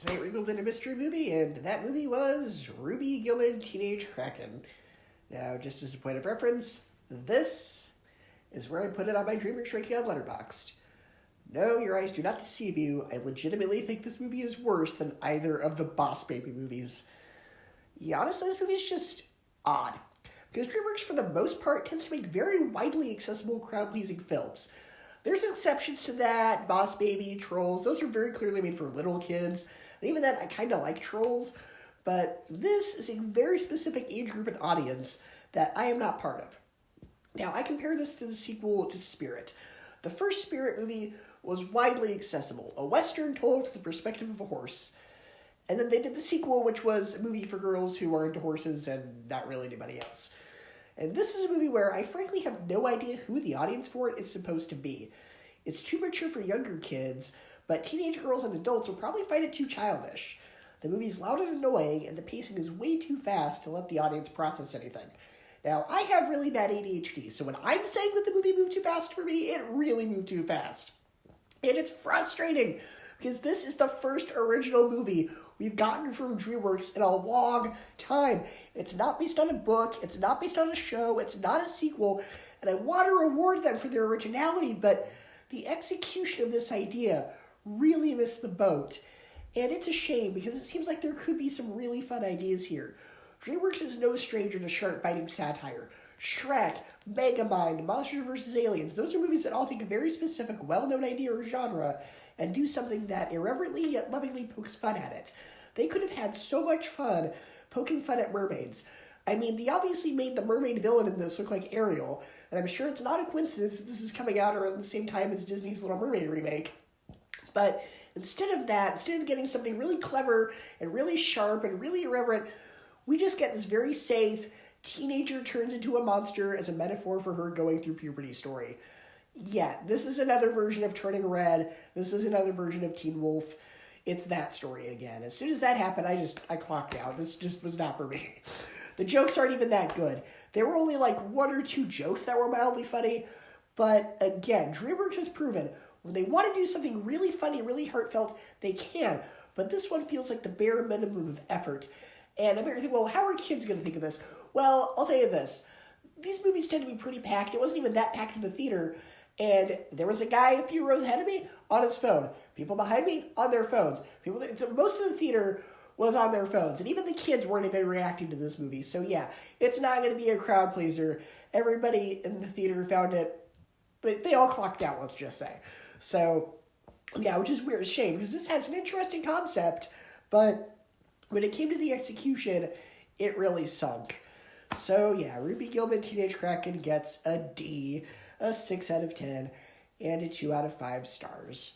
Tonight we're going to a mystery movie, and that movie was Ruby Gillman, Teenage Kraken. Now, just as a point of reference, this is where I put it on my Dreamworks ranking on Letterboxd. No, your eyes do not deceive you. I legitimately think this movie is worse than either of the Boss Baby movies. Yeah, honestly, this movie is just odd. Because Dreamworks, for the most part, tends to make very widely accessible, crowd-pleasing films. There's exceptions to that. Boss Baby, Trolls, those are very clearly made for little kids. And even then, I kind of like Trolls. But this is a very specific age group and audience that I am not part of. Now, I compare this to the sequel to Spirit. The first Spirit movie was widely accessible, a Western told from the perspective of a horse. And then they did the sequel, which was a movie for girls who are into horses and not really anybody else. And this is a movie where I frankly have no idea who the audience for it is supposed to be. It's too mature for younger kids, but teenage girls and adults will probably find it too childish. The movie's loud and annoying, and the pacing is way too fast to let the audience process anything. Now, I have really bad ADHD, so when I'm saying that the movie moved too fast for me, it really moved too fast. And it's frustrating, because this is the first original movie we've gotten from DreamWorks in a long time. It's not based on a book, it's not based on a show, it's not a sequel, and I want to reward them for their originality, but the execution of this idea really missed the boat. And it's a shame, because it seems like there could be some really fun ideas here. DreamWorks is no stranger to shark-biting satire. Shrek, Megamind, Monsters vs. Aliens, those are movies that all take a very specific, well-known idea or genre and do something that irreverently yet lovingly pokes fun at it. They could have had so much fun poking fun at mermaids. I mean, they obviously made the mermaid villain in this look like Ariel, and I'm sure it's not a coincidence that this is coming out around the same time as Disney's Little Mermaid remake. But instead of that, instead of getting something really clever and really sharp and really irreverent, we just get this very safe, teenager turns into a monster as a metaphor for her going through puberty story. Yeah, this is another version of Turning Red. This is another version of Teen Wolf. It's that story again. As soon as that happened, I clocked out. This just was not for me. The jokes aren't even that good. There were only like one or two jokes that were mildly funny. But again, DreamWorks has proven when they want to do something really funny, really heartfelt, they can. But this one feels like the bare minimum of effort. And I'm thinking, well, how are kids going to think of this? Well, I'll tell you this. These movies tend to be pretty packed. It wasn't even that packed in the theater. And there was a guy a few rows ahead of me on his phone. People behind me on their phones. So most of the theater was on their phones. And even the kids weren't even reacting to this movie. So yeah, it's not going to be a crowd pleaser. Everybody in the theater found it. They all clocked out, let's just say. So yeah, which is weird. It's a shame because this has an interesting concept. But when it came to the execution, it really sunk. So yeah, Ruby Gillman, Teenage Kraken gets a D, a 6 out of 10, and a 2 out of 5 stars.